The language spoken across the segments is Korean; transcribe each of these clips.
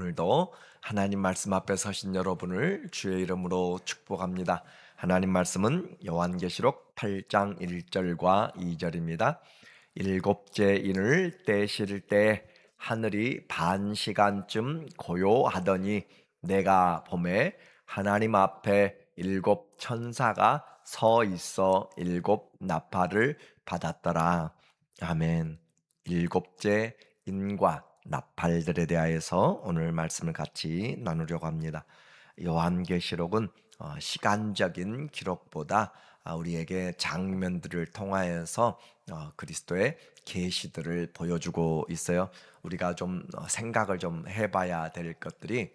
오늘도 하나님 말씀 앞에 서신 여러분을 주의 이름으로 축복합니다. 하나님 말씀은 요한계시록 8장 1절과 2절입니다. 일곱째 인을 떼실 때 하늘이 반 시간쯤 고요하더니 내가 보매 하나님 앞에 일곱 천사가 서 있어 일곱 나팔을 받았더라. 아멘. 일곱째 인과 나팔들에 대하여서 오늘 말씀을 같이 나누려고 합니다. 요한계시록은 시간적인 기록보다 우리에게 장면들을 통하여서 그리스도의 계시들을 보여주고 있어요. 우리가 좀 생각을 좀 해봐야 될 것들이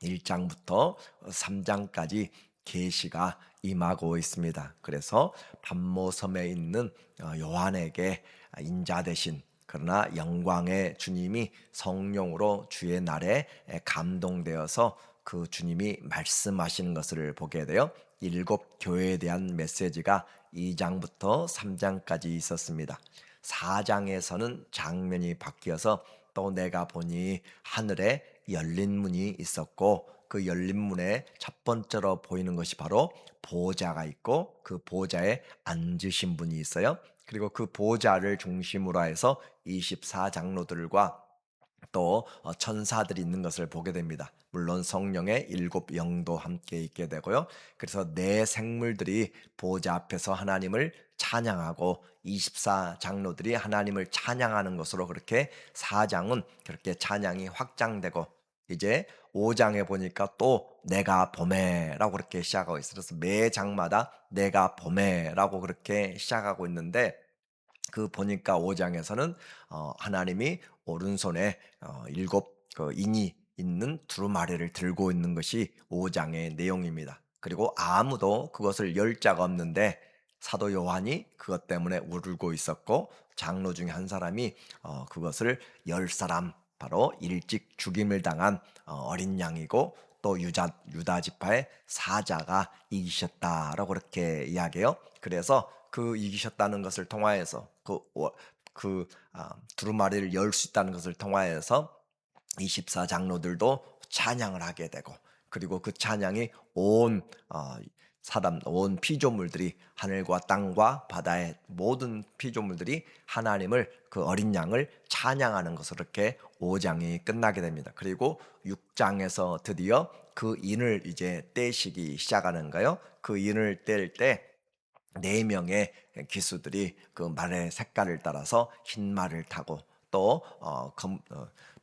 1장부터 3장까지 계시가 임하고 있습니다. 그래서 pat모섬에 있는 요한에게 인자 되신 그러나 영광의 주님이 성령으로 주의 날에 감동되어서 그 주님이 말씀하시는 것을 보게 돼요. 일곱 교회에 대한 메시지가 2장부터 3장까지 있었습니다. 4장에서는 장면이 바뀌어서 또 내가 보니 하늘에 열린 문이 있었고 그 열린 문에 첫 번째로 보이는 것이 바로 보좌가 있고 그 보좌에 앉으신 분이 있어요. 그리고 그 보좌를 중심으로 해서 24장로들과 또 천사들이 있는 것을 보게 됩니다. 물론 성령의 일곱 영도 함께 있게 되고요. 그래서 네 생물들이 보좌 앞에서 하나님을 찬양하고 24장로들이 하나님을 찬양하는 것으로 그렇게 4장은 그렇게 찬양이 확장되고 이제 5장에 보니까 또 내가 봄에라고 그렇게 시작하고 있어요. 그래서 매 장마다 내가 봄에라고 그렇게 시작하고 있는데 그 보니까 5장에서는 하나님이 오른손에 일곱 그 인이 있는 두루마리를 들고 있는 것이 5장의 내용입니다. 그리고 아무도 그것을 열 자가 없는데 사도 요한이 그것 때문에 울고 있었고 장로 중에 한 사람이 그것을 열 사람 바로 일찍 죽임을 당한 어린 양이고 또 유다 지파의 사자가 이기셨다라고 그렇게 이야기해요. 그래서 그 이기셨다는 것을 통하여서 두루마리를 열 수 있다는 것을 통하여서 24장로들도 찬양을 하게 되고 그리고 그 찬양이 온 피조물들이 하늘과 땅과 바다의 모든 피조물들이 하나님을 그 어린 양을 찬양하는 것으로 이렇게 5장이 끝나게 됩니다. 그리고 6장에서 드디어 그 인을 이제 떼시기 시작하는 거예요. 그 인을 뗄 때 네 명의 기수들이 그 말의 색깔을 따라서 흰 말을 타고 또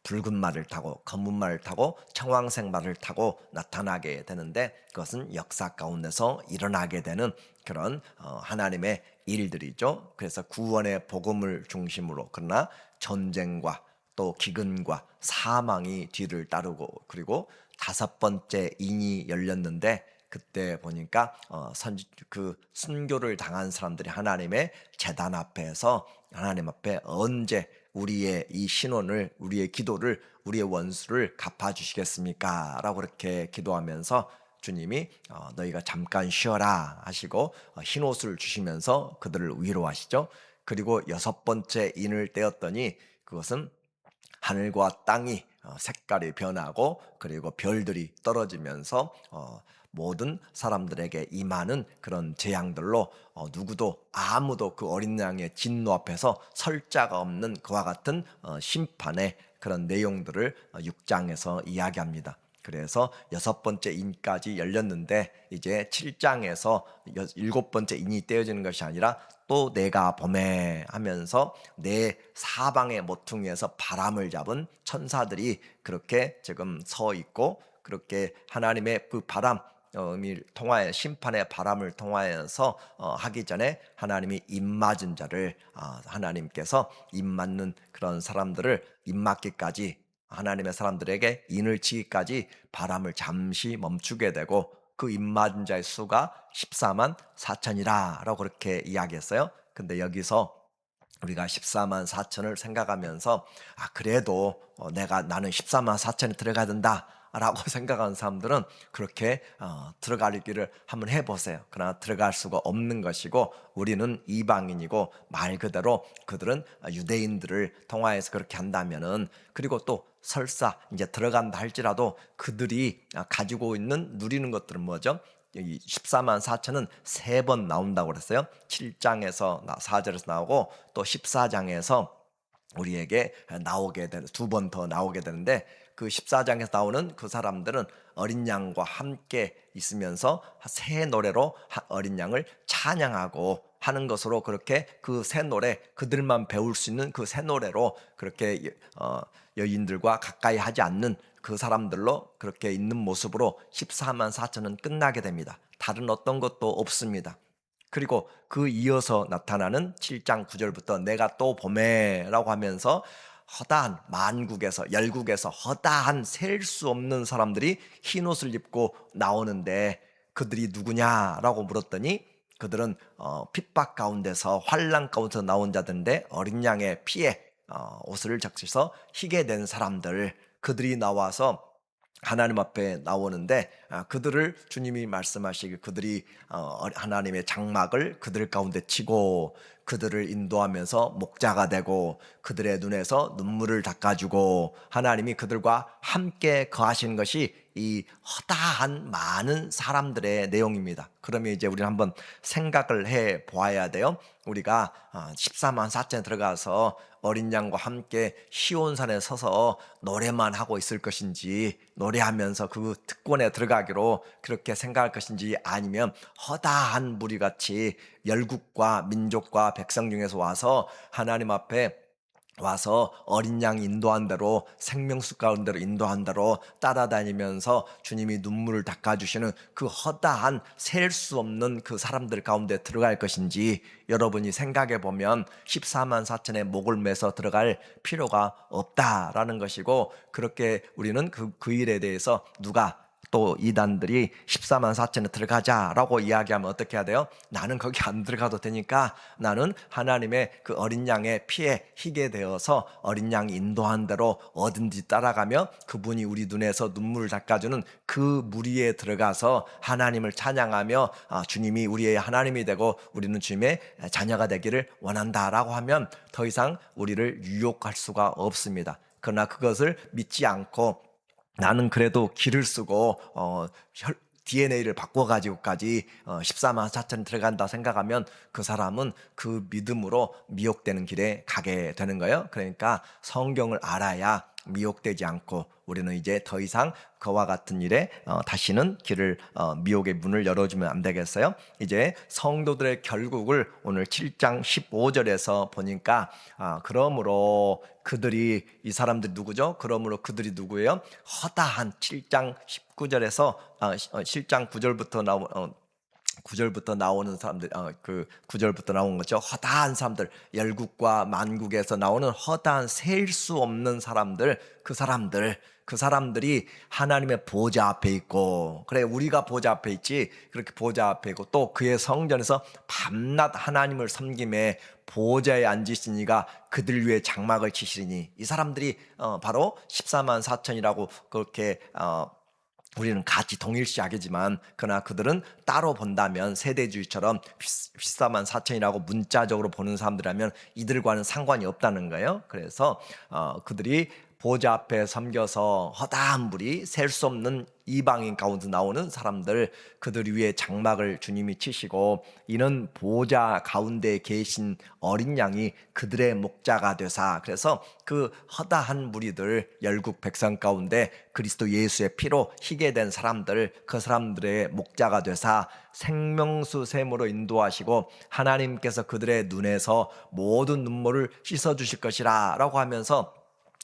붉은 말을 타고 검은 말을 타고 청황색 말을 타고 나타나게 되는데 그것은 역사 가운데서 일어나게 되는 그런 하나님의 일들이죠. 그래서 구원의 복음을 중심으로 그러나 전쟁과 또 기근과 사망이 뒤를 따르고 그리고 다섯 번째 인이 열렸는데 그때 보니까 그 순교를 당한 사람들이 하나님의 제단 앞에서 하나님 앞에 언제 우리의 이 신원을 우리의 기도를 우리의 원수를 갚아주시겠습니까? 라고 그렇게 기도하면서 주님이 너희가 잠깐 쉬어라 하시고 흰 옷을 주시면서 그들을 위로하시죠. 그리고 여섯 번째 인을 떼었더니 그것은 하늘과 땅이 색깔이 변하고 그리고 별들이 떨어지면서 모든 사람들에게 임하는 그런 재앙들로 누구도 아무도 그 어린 양의 진노 앞에서 설 자가 없는 그와 같은 심판의 그런 내용들을 6장에서 이야기합니다. 그래서 여섯 번째 인까지 열렸는데 이제 7장에서 일곱 번째 인이 떼어지는 것이 아니라 또 내가 범해 하면서 내 사방의 모퉁이에서 바람을 잡은 천사들이 그렇게 지금 서 있고 그렇게 하나님의 그 바람 을 통하여 심판의 바람을 통하여서 하기 전에 하나님이 입맞은 자를 하나님께서 입맞는 그런 사람들을 입맞기까지 하나님의 사람들에게 인을 치기까지 바람을 잠시 멈추게 되고 그 입맞은 자의 수가 14만 4천이라 라고 그렇게 이야기했어요. 근데 여기서 우리가 14만 4천을 생각하면서 그래도 나는 14만 4천이 들어가야 된다 라고 생각하는 사람들은 그렇게 들어갈 길을 한번 해보세요. 그러나 들어갈 수가 없는 것이고 우리는 이방인이고 말 그대로 그들은 유대인들을 통하여서 그렇게 한다면은 그리고 또 설사 이제 들어간다 할지라도 그들이 가지고 있는 누리는 것들은 뭐죠? 이 14만 4천은 세 번 나온다고 그랬어요. 7장에서 4절에서 나오고 또 14장에서 우리에게 나오게 되는, 두 번 더 나오게 되는데, 그 14장에서 나오는 그 사람들은 어린 양과 함께 있으면서 새 노래로 어린 양을 찬양하고 하는 것으로, 그렇게 그 새 노래, 그들만 배울 수 있는 그 새 노래로 그렇게 여인들과 가까이 하지 않는 그 사람들로 그렇게 있는 모습으로 14만 4천은 끝나게 됩니다. 다른 어떤 것도 없습니다. 그리고 그 이어서 나타나는 7장 9절부터 내가 또 봄에라고 하면서 허다한 만국에서, 열국에서 허다한 셀 수 없는 사람들이 흰 옷을 입고 나오는데 그들이 누구냐라고 물었더니 그들은 핍박 가운데서, 환난 가운데서 나온 자들인데 어린 양의 피에 옷을 적셔서 희게 된 사람들, 그들이 나와서 하나님 앞에 나오는데, 그들을 주님이 말씀하시길, 그들이 하나님의 장막을 그들 가운데 치고 그들을 인도하면서 목자가 되고 그들의 눈에서 눈물을 닦아주고 하나님이 그들과 함께 거하시는 것이 이 허다한 많은 사람들의 내용입니다. 그러면 이제 우리는 한번 생각을 해 보아야 돼요. 우리가 14만 4천에 들어가서 어린 양과 함께 시온산에 서서 노래만 하고 있을 것인지, 노래하면서 그 특권에 들어가기로 그렇게 생각할 것인지, 아니면 허다한 무리같이 열국과 민족과 백성 중에서 와서 하나님 앞에 와서 어린 양 인도한 대로, 생명수 가운데로 인도한 대로 따라다니면서 주님이 눈물을 닦아주시는 그 허다한 셀 수 없는 그 사람들 가운데 들어갈 것인지, 여러분이 생각해 보면 14만 4천의 목을 매서 들어갈 필요가 없다라는 것이고, 그렇게 우리는 그 일에 대해서 누가 또 이단들이 14만 4천에 들어가자라고 이야기하면 어떻게 해야 돼요? 나는 거기 안 들어가도 되니까 나는 하나님의 그 어린 양의 피에 희게 되어서 어린 양이 인도한 대로 어딘지 따라가며 그분이 우리 눈에서 눈물을 닦아주는 그 무리에 들어가서 하나님을 찬양하며 주님이 우리의 하나님이 되고 우리는 주님의 자녀가 되기를 원한다라고 하면 더 이상 우리를 유혹할 수가 없습니다. 그러나 그것을 믿지 않고 나는 그래도 기를 쓰고 DNA를 바꿔가지고까지 14만 4천 들어간다 생각하면 그 사람은 그 믿음으로 미혹되는 길에 가게 되는 거예요. 그러니까 성경을 알아야 미혹되지 않고 우리는 이제 더 이상 그와 같은 일에 다시는 길을 미혹의 문을 열어주면 안 되겠어요? 이제 성도들의 결국을 오늘 7장 15절에서 보니까 그러므로 그들이, 이 사람들이 누구죠? 그러므로 그들이 누구예요? 허다한, 7장 19절에서 7장 9절부터 나온 9절부터 나오는 사람들, 그 9절부터 나온 거죠. 허다한 사람들, 열국과 만국에서 나오는 허다한, 셀 수 없는 사람들, 그 사람들이 하나님의 보좌 앞에 있고, 그래 우리가 보좌 앞에 있지, 그렇게 보좌 앞에 있고 또 그의 성전에서 밤낮 하나님을 섬김에 보좌에 앉으신 이가 그들 위에 장막을 치시리니, 이 사람들이 바로 14만 4천이라고 그렇게 우리는 같이 동일시하겠지만, 그러나 그들은 따로 본다면 세대주의처럼 14만 4천이라고 문자적으로 보는 사람들이라면 이들과는 상관이 없다는 거예요. 그래서 그들이 보좌 앞에 섬겨서 허다한 불이, 셀 수 없는 이방인 가운데 나오는 사람들, 그들 위에 장막을 주님이 치시고, 이는 보좌 가운데 계신 어린 양이 그들의 목자가 되사, 그래서 그 허다한 무리들, 열국 백성 가운데 그리스도 예수의 피로 희게 된 사람들, 그 사람들의 목자가 되사 생명수 샘으로 인도하시고 하나님께서 그들의 눈에서 모든 눈물을 씻어 주실 것이라 라고 하면서,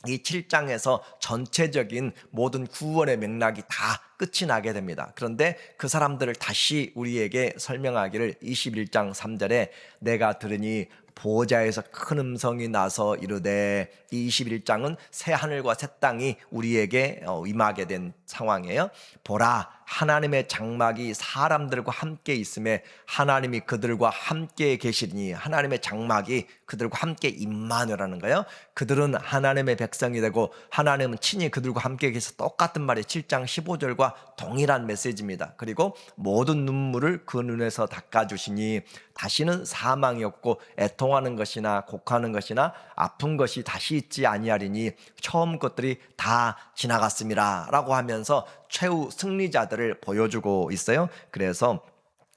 이 7장에서 전체적인 모든 구원의 맥락이 다 끝이 나게 됩니다. 그런데 그 사람들을 다시 우리에게 설명하기를 21장 3절에 내가 들으니 보좌에서 큰 음성이 나서 이르되, 이 21장은 새 하늘과 새 땅이 우리에게 임하게 된 상황이에요. 보라, 하나님의 장막이 사람들과 함께 있음에 하나님이 그들과 함께 계시니, 하나님의 장막이 그들과 함께 임마누라는 거예요. 그들은 하나님의 백성이 되고 하나님은 친히 그들과 함께 계셔서, 똑같은 말이 7장 15절과 동일한 메시지입니다. 그리고 모든 눈물을 그 눈에서 닦아주시니, 다시는 사망이 없고 애통하는 것이나 곡하는 것이나 아픈 것이 다시 있지 아니하리니 처음 것들이 다 지나갔음이라라고 하면서 최후 승리자들을 보여주고 있어요. 그래서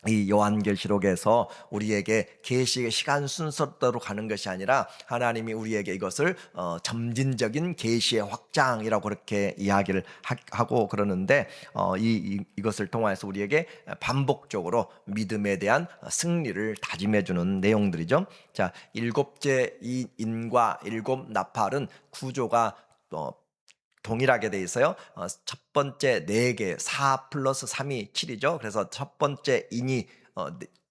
이 요한계시록에서 우리에게 계시의 시간 순서대로 가는 것이 아니라 하나님이 우리에게 이것을 점진적인 계시의 확장이라고 그렇게 이야기를 하고 그러는데 이것을 통해서 우리에게 반복적으로 믿음에 대한 승리를 다짐해 주는 내용들이죠. 자, 일곱째 이 인과 일곱 나팔은 구조가 동일하게 돼 있어요. 첫 번째 4개, 4 플러스 3이 7이죠. 그래서 첫 번째 인이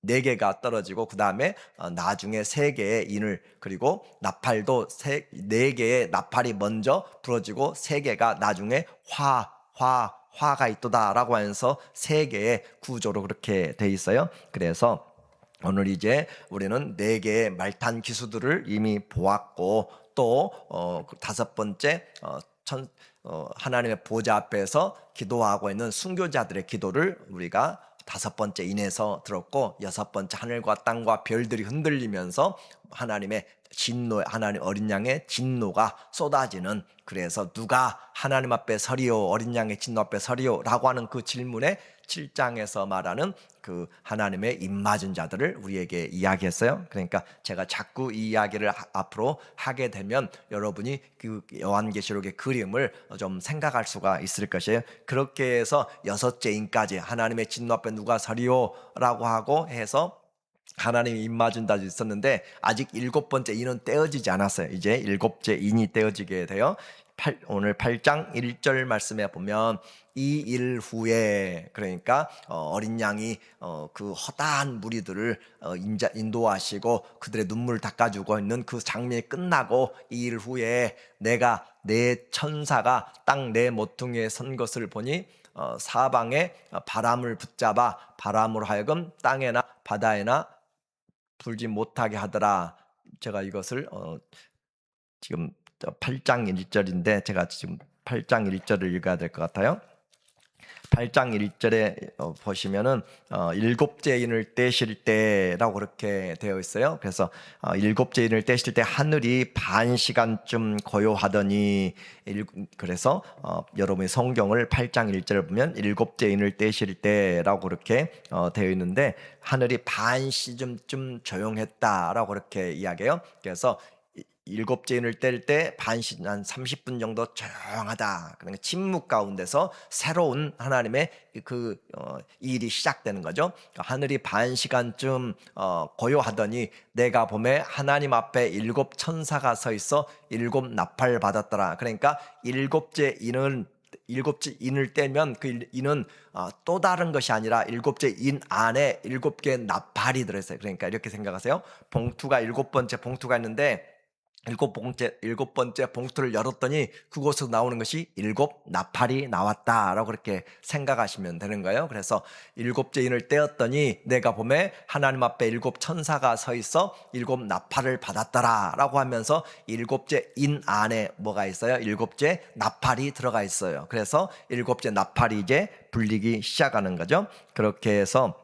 4개가 떨어지고 그 다음에 나중에 3개의 인을, 그리고 나팔도 4개의 나팔이 먼저 부러지고 3개가 나중에 화가 있도다라고 하면서 3개의 구조로 그렇게 돼 있어요. 그래서 오늘 이제 우리는 4개의 말탄 기수들을 이미 보았고, 또 5번째 하나님의 보좌 앞에서 기도하고 있는 순교자들의 기도를 우리가 5번째 인에서 들었고, 6번째 하늘과 땅과 별들이 흔들리면서 하나님의 진노, 하나님 어린 양의 진노가 쏟아지는, 그래서 누가 하나님 앞에 서리오, 어린 양의 진노 앞에 서리오 라고 하는 그 질문에 7장에서 말하는 그 하나님의 입맞은 자들을 우리에게 이야기했어요. 그러니까 제가 자꾸 이 이야기를 앞으로 하게 되면 여러분이 그 요한계시록의 그림을 좀 생각할 수가 있을 것이에요. 그렇게 해서 6째 인까지 하나님의 진노 앞에 누가 서리오 라고 하고 해서 하나님이 입맞은 자도 있었는데, 아직 7번째 인은 떼어지지 않았어요. 이제 7째 인이 떼어지게 돼요. 오늘 8장 1절 말씀에 보면 이 일 후에, 그러니까 어린 양이 그 허다한 무리들을 인도하시고 그들의 눈물을 닦아주고 있는 그 장면이 끝나고, 이 일 후에 내가 내 천사가 땅 내 모퉁이에 선 것을 보니 사방에 바람을 붙잡아 바람으로 하여금 땅에나 바다에나 불지 못하게 하더라. 제가 이것을 지금 8장 1절인데 제가 지금 8장 1절을 읽어야 될 것 같아요. 8장 1절에 보시면은 7째 인을 떼실 때라고 그렇게 되어 있어요. 그래서 7째 인을 떼실 때 하늘이 반 시간쯤 고요하더니, 그래서 여러분이 성경을 8장 1절을 보면 7째 인을 떼실 때라고 그렇게 되어 있는데, 하늘이 반 시쯤 조용했다라고 그렇게 이야기해요. 그래서 7째 인을 뗄 때 반시 한 30분 정도 조용하다. 그러니까 침묵 가운데서 새로운 하나님의 그 일이 시작되는 거죠. 하늘이 반 시간쯤 고요하더니 내가 보매 하나님 앞에 7 천사가 서 있어 7 나팔 받았더라. 그러니까 7째 인을 떼면 그 인은 또 다른 것이 아니라 7째 인 안에 7개의 나팔이 들어있어요. 그러니까 이렇게 생각하세요. 봉투가 7번째 봉투가 있는데, 7번째 봉투를 열었더니 그곳에서 나오는 것이 7 나팔이 나왔다라고 그렇게 생각하시면 되는 거예요. 그래서 7째 인을 떼었더니 내가 보매 하나님 앞에 7 천사가 서 있어 7 나팔을 받았더라라고 하면서 7째 인 안에 뭐가 있어요? 7째 나팔이 들어가 있어요. 그래서 7째 나팔이 이제 불리기 시작하는 거죠. 그렇게 해서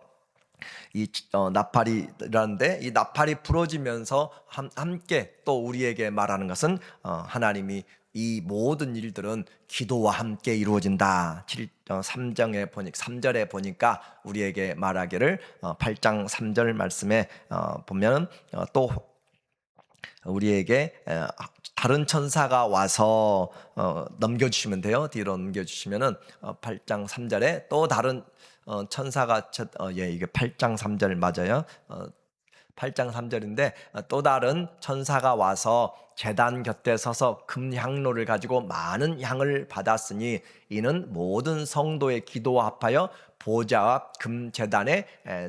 이 나팔이라는데, 이 나팔이 부러지면서 함께 또 우리에게 말하는 것은 하나님이 이 모든 일들은 기도와 함께 이루어진다. 3절에 보니까 우리에게 말하기를, 8장 3절 말씀에 보면 또 우리에게 다른 천사가 와서 넘겨주시면 돼요. 뒤로 넘겨주시면은 8장 3절에 또 다른 천사가 이게 8장 3절 맞아요. 8장 3절인데 또 다른 천사가 와서 제단 곁에 서서 금향로를 가지고 많은 향을 받았으니 이는 모든 성도의 기도와 합하여 보좌 앞 금제단에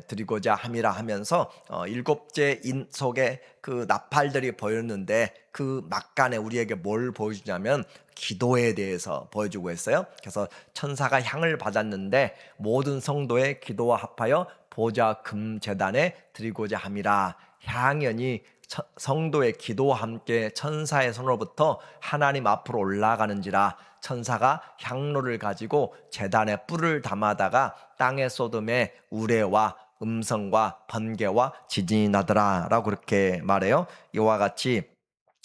드리고자 함이라 하면서 7째 인 속에 그 나팔들이 보였는데, 그 막간에 우리에게 뭘 보여주냐면 기도에 대해서 보여주고 있어요. 그래서 천사가 향을 받았는데 모든 성도의 기도와 합하여 보좌 금제단에 드리고자 함이라. 향연이 성도의 기도와 함께 천사의 손으로부터 하나님 앞으로 올라가는지라. 천사가 향로를 가지고 제단에 뿔을 담아다가 땅에 쏟음에 우레와 음성과 번개와 지진이 나더라라고 그렇게 말해요. 이와 같이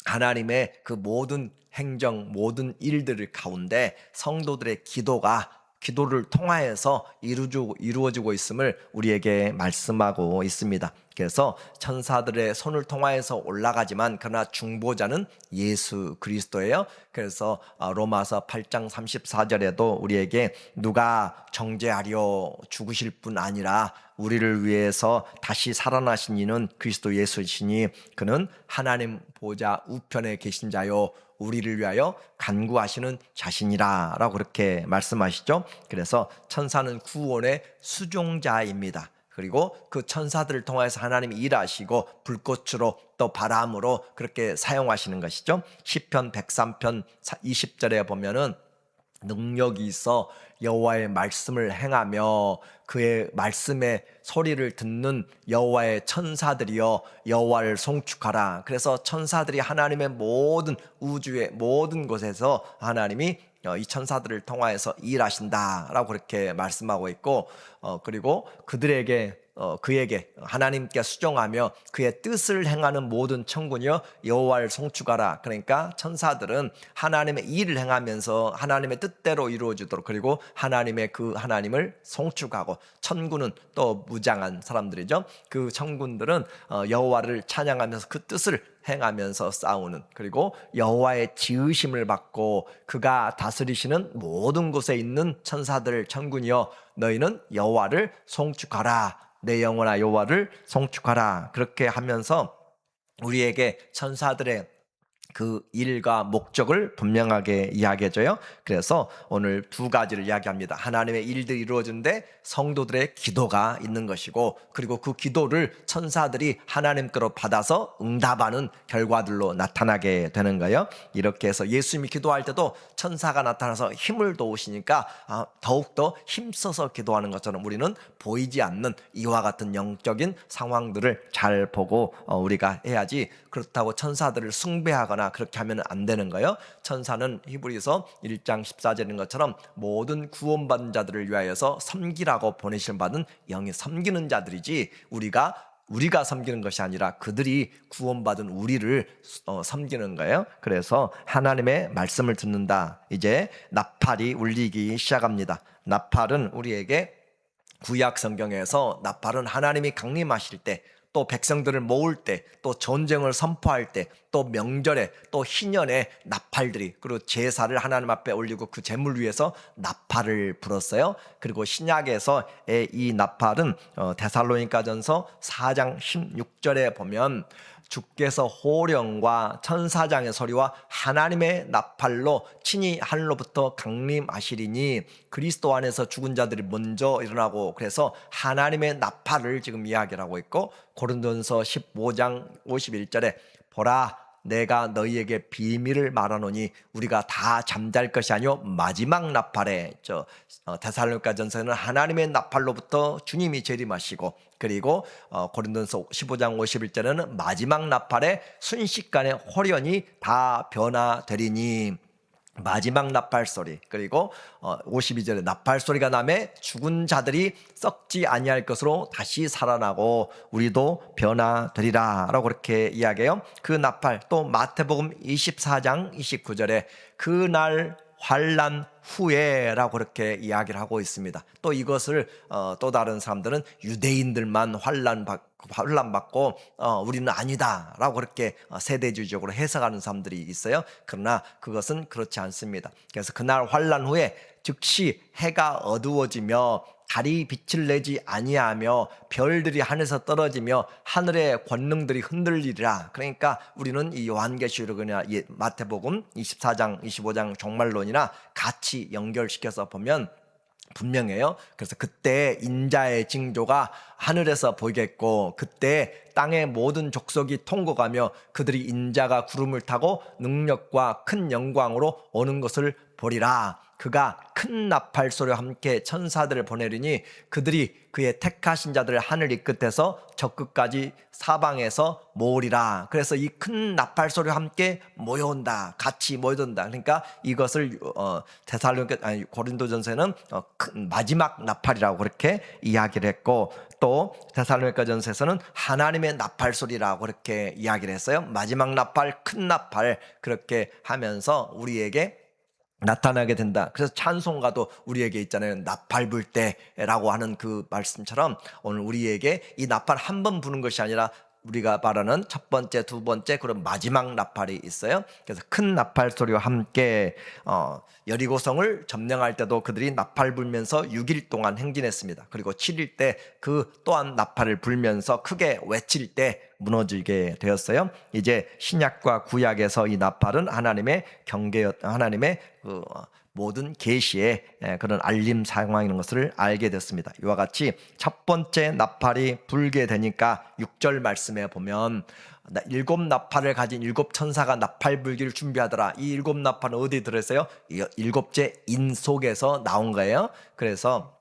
하나님의 그 모든 행정, 모든 일들 가운데 성도들의 기도를 통하여서 이루어지고 있음을 우리에게 말씀하고 있습니다. 그래서 천사들의 손을 통하여서 올라가지만 그러나 중보자는 예수 그리스도예요. 그래서 로마서 8장 34절에도 우리에게 누가 정죄하려 죽으실 뿐 아니라 우리를 위해서 다시 살아나신 이는 그리스도 예수이시니 그는 하나님 보좌 우편에 계신 자요 우리를 위하여 간구하시는 자신이라 라고 그렇게 말씀하시죠. 그래서 천사는 구원의 수종자입니다. 그리고 그 천사들을 통해서 하나님이 일하시고 불꽃으로 또 바람으로 그렇게 사용하시는 것이죠. 시편 103편 20절에 보면은 능력이 있어 여호와의 말씀을 행하며 그의 말씀의 소리를 듣는 여호와의 천사들이여 여호와를 송축하라. 그래서 천사들이 하나님의 모든 우주의 모든 곳에서 하나님이 이 천사들을 통하여서 일하신다라고 그렇게 말씀하고 있고 그리고 그에게 하나님께 수종하며 그의 뜻을 행하는 모든 천군이여 여호와를 송축하라. 그러니까 천사들은 하나님의 일을 행하면서 하나님의 뜻대로 이루어지도록 그리고 하나님을 송축하고 천군은 또 무장한 사람들이죠. 그 천군들은 여호와를 찬양하면서 그 뜻을 행하면서 싸우는 그리고 여호와의 지으심을 받고 그가 다스리시는 모든 곳에 있는 천사들 천군이여 너희는 여호와를 송축하라. 내 영혼아 여호와를 송축하라. 그렇게 하면서 우리에게 천사들의 그 일과 목적을 분명하게 이야기해줘요. 그래서 오늘 두 가지를 이야기합니다. 하나님의 일들이 이루어지는데 성도들의 기도가 있는 것이고 그리고 그 기도를 천사들이 하나님께로 받아서 응답하는 결과들로 나타나게 되는 거예요. 이렇게 해서 예수님이 기도할 때도 천사가 나타나서 힘을 도우시니까 더욱더 힘써서 기도하는 것처럼 우리는 보이지 않는 이와 같은 영적인 상황들을 잘 보고 우리가 해야지 그렇다고 천사들을 숭배하거나 그렇게 하면 안 되는 거예요. 천사는 히브리서 1장 14절인 것처럼 모든 구원받은 자들을 위하여서 섬기라고 보내신 받은 영이 섬기는 자들이지 우리가 섬기는 것이 아니라 그들이 구원받은 우리를 섬기는 거예요. 그래서 하나님의 말씀을 듣는다. 이제 나팔이 울리기 시작합니다. 나팔은 우리에게 구약 성경에서 나팔은 하나님이 강림하실 때 또 백성들을 모을 때 또 전쟁을 선포할 때 또 명절에 또 희년에 나팔들이 그리고 제사를 하나님 앞에 올리고 그 제물 위에서 나팔을 불었어요. 그리고 신약에서 이 나팔은 데살로니가전서 4장 16절에 보면 주께서 호령과 천사장의 소리와 하나님의 나팔로 친히 하늘로부터 강림하시리니 그리스도 안에서 죽은 자들이 먼저 일어나고 그래서 하나님의 나팔을 지금 이야기를 하고 있고 고린도전서 15장 51절에 보라 내가 너희에게 비밀을 말하노니 우리가 다 잠잘 것이 아니요 마지막 나팔에 데살로니가전서는 하나님의 나팔로부터 주님이 재림하시고 그리고 고린도전서 15장 51절에는 마지막 나팔에 순식간에 호련히 다 변화되리니 마지막 나팔 소리 그리고 52절에 나팔 소리가 나매 죽은 자들이 썩지 아니할 것으로 다시 살아나고 우리도 변화되리라 라고 그렇게 이야기해요. 그 나팔 또 마태복음 24장 29절에 그날 환난 후에라고 그렇게 이야기를 하고 있습니다. 또 이것을 또 다른 사람들은 유대인들만 환난 받고 우리는 아니다라고 그렇게 세대주의적으로 해석하는 사람들이 있어요. 그러나 그것은 그렇지 않습니다. 그래서 그날 환난 후에 즉시 해가 어두워지며 달이 빛을 내지 아니하며 별들이 하늘에서 떨어지며 하늘의 권능들이 흔들리리라. 그러니까 우리는 이 요한계시록이나 마태복음 24장 25장 종말론이나 같이 연결시켜서 보면 분명해요. 그래서 그때 인자의 징조가 하늘에서 보이겠고 그때 땅의 모든 족속이 통곡하며 그들이 인자가 구름을 타고 능력과 큰 영광으로 오는 것을 보리라. 그가 큰 나팔 소리와 함께 천사들을 보내리니 그들이 그의 택하신 자들을 하늘이 끝에서 저 끝까지 사방에서 모으리라. 그래서 이 큰 나팔 소리와 함께 모여온다. 같이 모여든다. 그러니까 이것을 고린도전서에는 큰 마지막 나팔이라고 그렇게 이야기를 했고, 또 데살로니가전서에서는 하나님의 나팔 소리라고 그렇게 이야기를 했어요. 마지막 나팔, 큰 나팔, 그렇게 하면서 우리에게 나타나게 된다. 그래서 찬송가도 우리에게 있잖아요. 나팔 불 때라고 하는 그 말씀처럼 오늘 우리에게 이 나팔 한 번 부는 것이 아니라 우리가 말하는 첫 번째, 두 번째, 그런 마지막 나팔이 있어요. 그래서 큰 나팔 소리와 함께 여리고성을 점령할 때도 그들이 나팔 불면서 6일 동안 행진했습니다. 그리고 7일 때 그 또한 나팔을 불면서 크게 외칠 때 무너지게 되었어요. 이제 신약과 구약에서 이 나팔은 하나님의 하나님의 모든 계시의 그런 알림 상황인 것을 알게 됐습니다. 이와 같이 첫 번째 나팔이 불게 되니까 6절 말씀에 보면 7나팔을 가진 7천사가 나팔 불기를 준비하더라. 이 7나팔은 어디 들었어요? 7째 인 속에서 나온 거예요. 그래서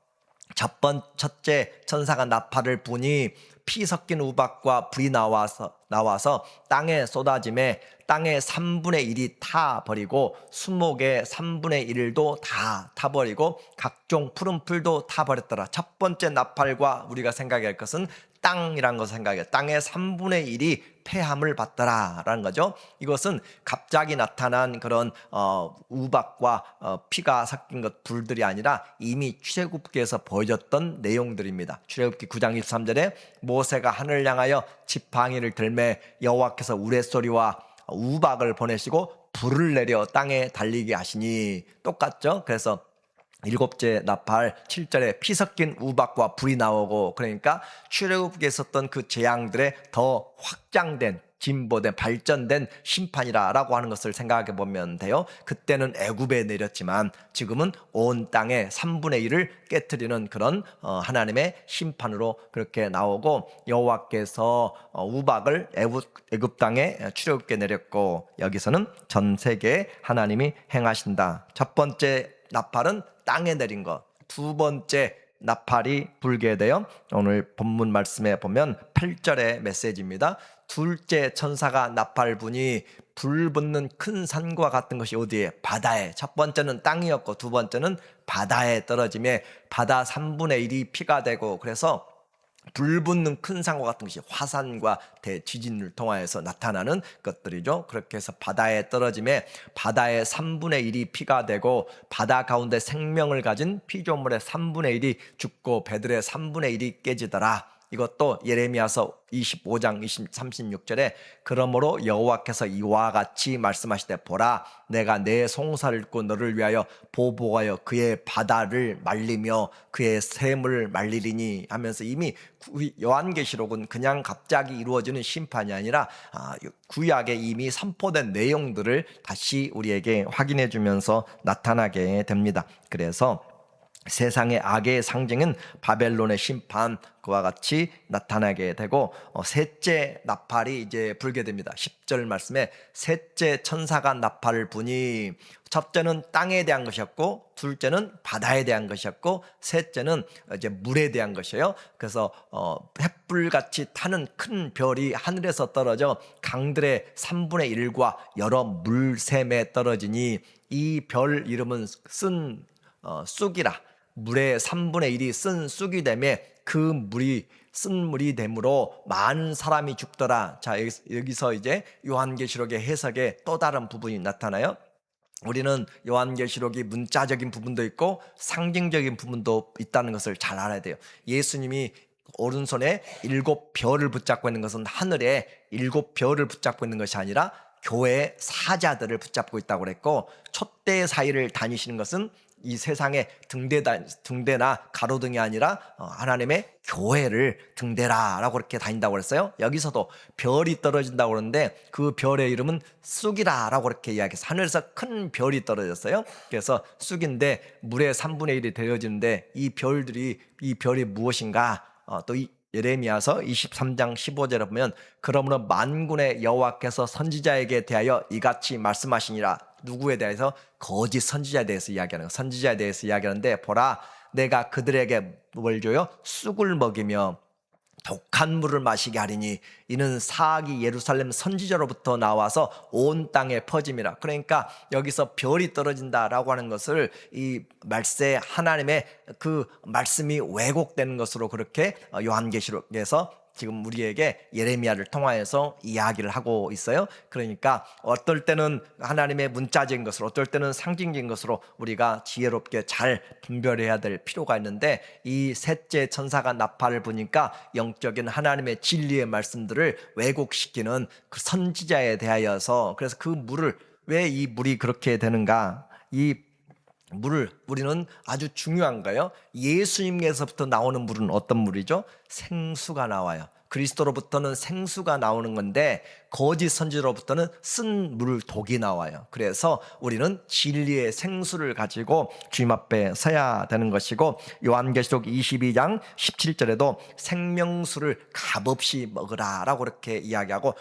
첫째 천사가 나팔을 부니 피 섞인 우박과 불이 나와서 땅에 쏟아짐에 땅의 3분의 1이 타버리고 수목의 3분의 1도 다 타버리고 각종 푸른 풀도 타버렸더라. 첫 번째 나팔과 우리가 생각할 것은 땅이란 것을 생각해요. 땅의 3분의 1이 폐함을 받더라 라는 거죠. 이것은 갑자기 나타난 그런 우박과 피가 섞인 것 불들이 아니라 이미 출애굽기에서 보여줬던 내용들입니다. 출애굽기 9장 23절에 모세가 하늘을 향하여 지팡이를 들매 여호와께서 우레소리와 우박을 보내시고 불을 내려 땅에 달리게 하시니, 똑같죠. 그래서 7째 나팔 7절에 피 섞인 우박과 불이 나오고, 그러니까 출애굽기에 있었던 그 재앙들의 더 확장된 진보된 발전된 심판이라고 하는 것을 생각해 보면 돼요. 그때는 애굽에 내렸지만 지금은 온 땅의 3분의 1을 깨트리는 그런 하나님의 심판으로 그렇게 나오고, 여호와께서 우박을 애굽 땅에 출애굽게 내렸고, 여기서는 전 세계에 하나님이 행하신다. 첫 번째 나팔은 땅에 내린 것. 두 번째 나팔이 불게 되어 오늘 본문 말씀에 보면 8절의 메시지입니다. 둘째 천사가 나팔 부니 불 붙는 큰 산과 같은 것이 어디에? 바다에. 첫 번째는 땅이었고 두 번째는 바다에 떨어짐에 바다 3분의 1이 피가 되고, 그래서 불 붙는 큰 산과 같은 것이 화산과 대지진을 통하여서 나타나는 것들이죠. 그렇게 해서 바다에 떨어짐에 바다의 3분의 1이 피가 되고 바다 가운데 생명을 가진 피조물의 3분의 1이 죽고 배들의 3분의 1이 깨지더라. 이것도 예레미야서 25장 36절에 그러므로 여호와께서 이와 같이 말씀하시되 보라 내가 내 송사를 읽고 너를 위하여 보복하여 그의 바다를 말리며 그의 샘을 말리리니 하면서, 이미 요한계시록은 그냥 갑자기 이루어지는 심판이 아니라 구약에 이미 선포된 내용들을 다시 우리에게 확인해 주면서 나타나게 됩니다. 그래서 세상의 악의 상징은 바벨론의 심판, 그와 같이 나타나게 되고, 셋째 나팔이 이제 불게 됩니다. 10절 말씀에 셋째 천사가 나팔을 부니, 첫째는 땅에 대한 것이었고 둘째는 바다에 대한 것이었고 셋째는 이제 물에 대한 것이에요. 그래서 횃불같이 타는 큰 별이 하늘에서 떨어져 강들의 3분의 1과 여러 물샘에 떨어지니, 이 별 이름은 쓴 쑥이라. 물의 3분의 1이 쓴 쑥이 되매 그 물이 쓴 물이 되므로 많은 사람이 죽더라. 자, 여기서 이제 요한계시록의 해석에 또 다른 부분이 나타나요. 우리는 요한계시록이 문자적인 부분도 있고 상징적인 부분도 있다는 것을 잘 알아야 돼요. 예수님이 오른손에 7별을 붙잡고 있는 것은 하늘에 7별을 붙잡고 있는 것이 아니라 교회의 사자들을 붙잡고 있다고 그랬고, 촛대 사이를 다니시는 것은 이 세상의 등대나 가로등이 아니라 하나님의 교회를 등대라라고 그렇게 다닌다고 그랬어요. 여기서도 별이 떨어진다고 그러는데 그 별의 이름은 쑥이라라고 그렇게 이야기해서 하늘에서 큰 별이 떨어졌어요. 그래서 쑥인데 물의 3분의 1이 되어지는데 이 별이 무엇인가? 또 예레미야서 23장 15절에 보면 그러므로 만군의 여호와께서 선지자에게 대하여 이같이 말씀하시니라. 누구에 대해서? 거짓 선지자에 대해서 이야기하는 거. 선지자에 대해서 이야기하는데 보라 내가 그들에게 뭘 줘요? 쑥을 먹이며 독한 물을 마시게 하리니 이는 사악이 예루살렘 선지자로부터 나와서 온 땅에 퍼짐이라. 그러니까 여기서 별이 떨어진다라고 하는 것을 이 말세 하나님의 그 말씀이 왜곡되는 것으로 그렇게 요한계시록에서 지금 우리에게 예레미야를 통하여서 이야기를 하고 있어요. 그러니까 어떨 때는 하나님의 문자적인 것으로, 어떨 때는 상징적인 것으로 우리가 지혜롭게 잘 분별해야 될 필요가 있는데, 이 셋째 천사가 나팔을 부니까 영적인 하나님의 진리의 말씀들을 왜곡시키는 그 선지자에 대하여서, 그래서 그 물을, 왜 이 물이 그렇게 되는가, 이 물을 우리는 아주 중요한 거예요. 예수님께서부터 나오는 물은 어떤 물이죠? 생수가 나와요. 그리스도로부터는 생수가 나오는 건데 거짓 선지로부터는 쓴 물 독이 나와요. 그래서 우리는 진리의 생수를 가지고 주님 앞에 서야 되는 것이고, 요한계시록 22장 17절에도 생명수를 값없이 먹으라라고 그렇게 이야기하고,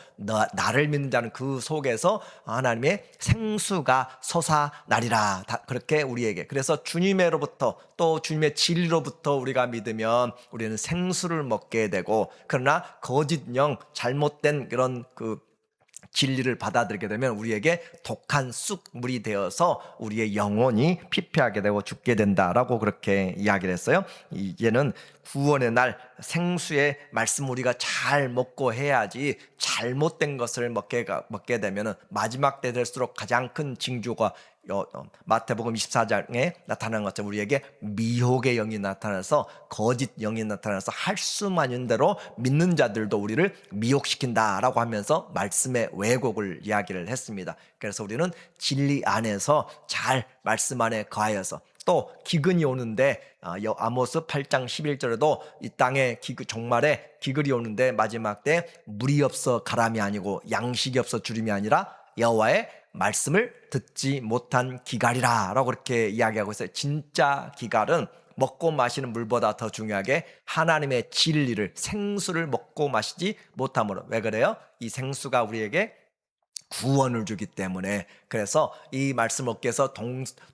나를 믿는 자는 그 속에서 하나님의 생수가 솟아나리라, 그렇게 우리에게. 그래서 주님으로부터 또 주님의 진리로부터 우리가 믿으면 우리는 생수를 먹게 되고, 그러나 거짓 영, 잘못된 그런 그 진리를 받아들이게 되면 우리에게 독한 쑥물이 되어서 우리의 영혼이 피폐하게 되고 죽게 된다라고 그렇게 이야기를 했어요. 이제는 구원의 날 생수의 말씀 우리가 잘 먹고 해야지, 잘못된 것을 먹게 되면 마지막 때 될수록 가장 큰 징조가 마태복음 24장에 나타난 것처럼 우리에게 미혹의 영이 나타나서, 거짓 영이 나타나서 할 수만 있는 대로 믿는 자들도 우리를 미혹시킨다라고 하면서 말씀의 왜곡을 이야기를 했습니다. 그래서 우리는 진리 안에서 잘 말씀 안에 거하여서, 또 기근이 오는데 아모스 8장 11절에도 이 땅에 종말에 기근이 오는데 마지막 때 물이 없어 가람이 아니고 양식이 없어 주림이 아니라 여호와의 말씀을 듣지 못한 기갈이라 라고 그렇게 이야기하고 있어요. 진짜 기갈은 먹고 마시는 물보다 더 중요하게 하나님의 진리를, 생수를 먹고 마시지 못함으로. 왜 그래요? 이 생수가 우리에게 구원을 주기 때문에. 그래서 이 말씀 얻기 위해서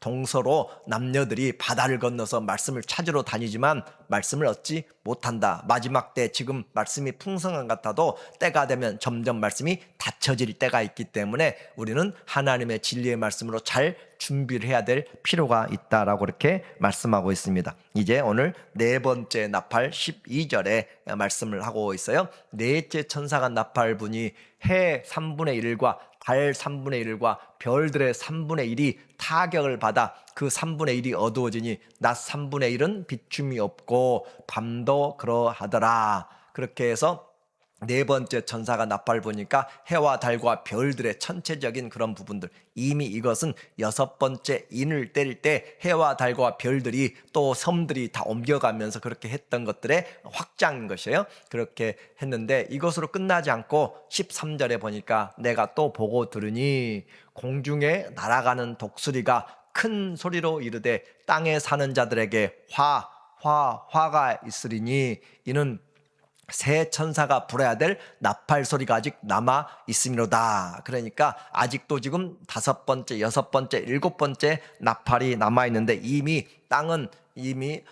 동서로 남녀들이 바다를 건너서 말씀을 찾으러 다니지만 말씀을 얻지 못한다. 마지막 때 지금 말씀이 풍성한 것 같아도 때가 되면 점점 말씀이 닫혀질 때가 있기 때문에 우리는 하나님의 진리의 말씀으로 잘 준비를 해야 될 필요가 있다라고 이렇게 말씀하고 있습니다. 이제 오늘 네 번째 나팔 12절에 말씀을 하고 있어요. 넷째 천사가 나팔 부니 해 3분의 1과 달 3분의 1과 별들의 3분의 1이 타격을 받아 그 3분의 1이 어두워지니 낮 3분의 1은 비춤이 없고 밤도 그러하더라. 그렇게 해서 네 번째 천사가 나팔 부니까 해와 달과 별들의 천체적인 그런 부분들, 이미 이것은 여섯 번째 인을 때릴 때 해와 달과 별들이 또 섬들이 다 옮겨가면서 그렇게 했던 것들의 확장인 것이에요. 그렇게 했는데 이것으로 끝나지 않고 13절에 보니까 내가 또 보고 들으니 공중에 날아가는 독수리가 큰 소리로 이르되 땅에 사는 자들에게 화가 있으리니 이는 새 천사가 불어야 될 나팔 소리가 아직 남아 있음이로다. 그러니까 아직도 지금 다섯 번째, 여섯 번째, 일곱 번째 나팔이 남아 있는데 이미 땅은 이미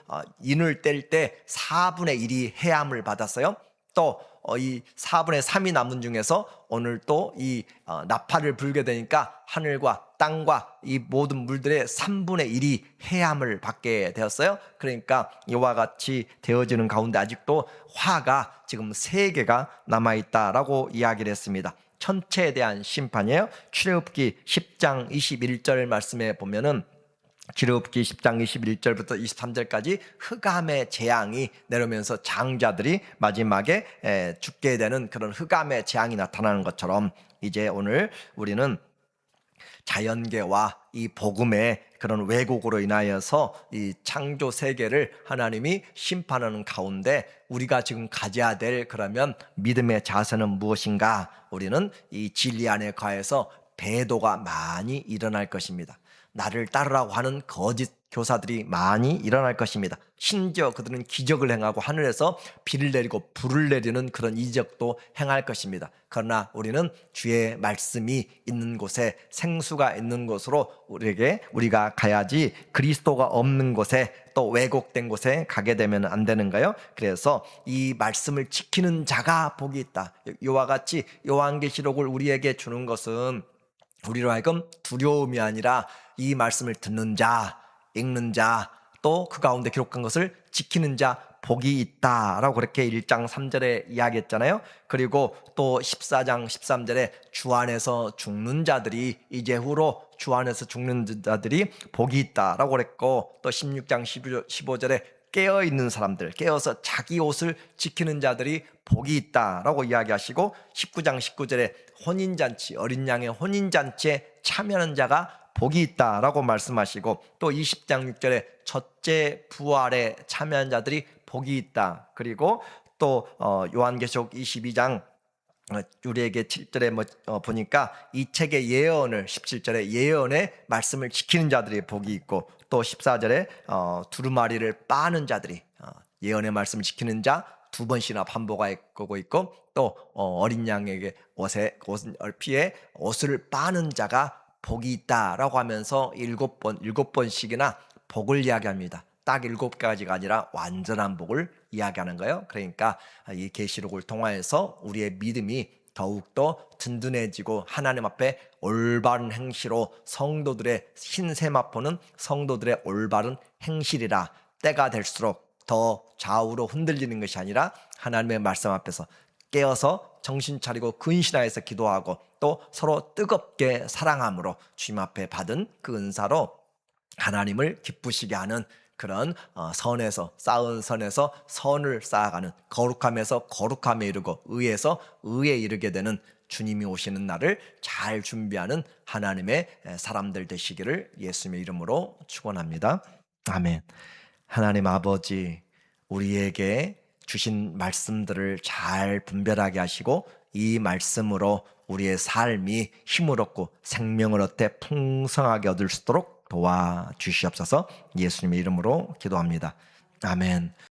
인을 뗄 때 4분의 1이 해함을 받았어요. 또 이 4분의 3이 남은 중에서 오늘 또 이 나팔을 불게 되니까 하늘과 땅과 이 모든 물들의 3분의 1이 해함을 받게 되었어요. 그러니까 이와 같이 되어지는 가운데 아직도 화가 지금 3개가 남아있다라고 이야기를 했습니다. 천체에 대한 심판이에요. 출애굽기 10장 21절 말씀에 보면은 출애굽기 10장 21절부터 23절까지 흑암의 재앙이 내려오면서 장자들이 마지막에 죽게 되는 그런 흑암의 재앙이 나타나는 것처럼, 이제 오늘 우리는 자연계와 이 복음의 그런 왜곡으로 인하여서 이 창조 세계를 하나님이 심판하는 가운데 우리가 지금 가져야 될 그러면 믿음의 자세는 무엇인가? 우리는 이 진리 안에 거해서 배도가 많이 일어날 것입니다. 나를 따르라고 하는 거짓 교사들이 많이 일어날 것입니다. 심지어 그들은 기적을 행하고 하늘에서 비를 내리고 불을 내리는 그런 이적도 행할 것입니다. 그러나 우리는 주의 말씀이 있는 곳에, 생수가 있는 곳으로 우리가 가야지, 그리스도가 없는 곳에, 또 왜곡된 곳에 가게 되면 안 되는가요? 그래서 이 말씀을 지키는 자가 복이 있다. 이와 같이 요한계시록을 우리에게 주는 것은 우리로 하여금 두려움이 아니라 이 말씀을 듣는 자, 읽는 자, 또 그 가운데 기록한 것을 지키는 자 복이 있다라고 그렇게 1장 3절에 이야기했잖아요. 그리고 또 14장 13절에 주 안에서 죽는 자들이, 이제 후로 주 안에서 죽는 자들이 복이 있다라고 그랬고, 또 16장 15절에 깨어있는 사람들, 깨어서 자기 옷을 지키는 자들이 복이 있다라고 이야기하시고, 19장 19절에 혼인잔치, 어린 양의 혼인잔치에 참여하는 자가 복이 있다라고 말씀하시고, 또 20장 6절에 첫째 부활에 참여한 자들이 복이 있다. 그리고 또 요한계시록 22장 우리에게 7절에 보니까 이 책의 예언을, 17절에 예언의 말씀을 지키는 자들이 복이 있고, 또 14절에 두루마리를 빠는 자들이, 예언의 말씀을 지키는 자 두 번씩이나 반복하고 있고, 또 어린 양에게 피에 옷을 빠는 자가 복이 있다라고 하면서 7번씩이나 복을 이야기합니다. 딱 7가지가 아니라 완전한 복을 이야기하는 거예요. 그러니까 이 계시록을 통하여서 우리의 믿음이 더욱더 든든해지고, 하나님 앞에 올바른 행시로, 성도들의 흰세마포는 성도들의 올바른 행실이라, 때가 될수록 더 좌우로 흔들리는 것이 아니라 하나님의 말씀 앞에서 깨어서 정신 차리고 근신하여서 기도하고, 또 서로 뜨겁게 사랑함으로 주님 앞에 받은 그 은사로 하나님을 기쁘시게 하는 그런 선에서, 쌓은 선에서 선을 쌓아가는, 거룩함에서 거룩함에 이르고 의에서 의에 이르게 되는, 주님이 오시는 날을 잘 준비하는 하나님의 사람들 되시기를 예수님의 이름으로 축원합니다. 아멘. 하나님 아버지, 우리에게 주신 말씀들을 잘 분별하게 하시고, 이 말씀으로 우리의 삶이 힘을 얻고 생명을 얻되 풍성하게 얻을 수 있도록 도와주시옵소서. 예수님의 이름으로 기도합니다. 아멘.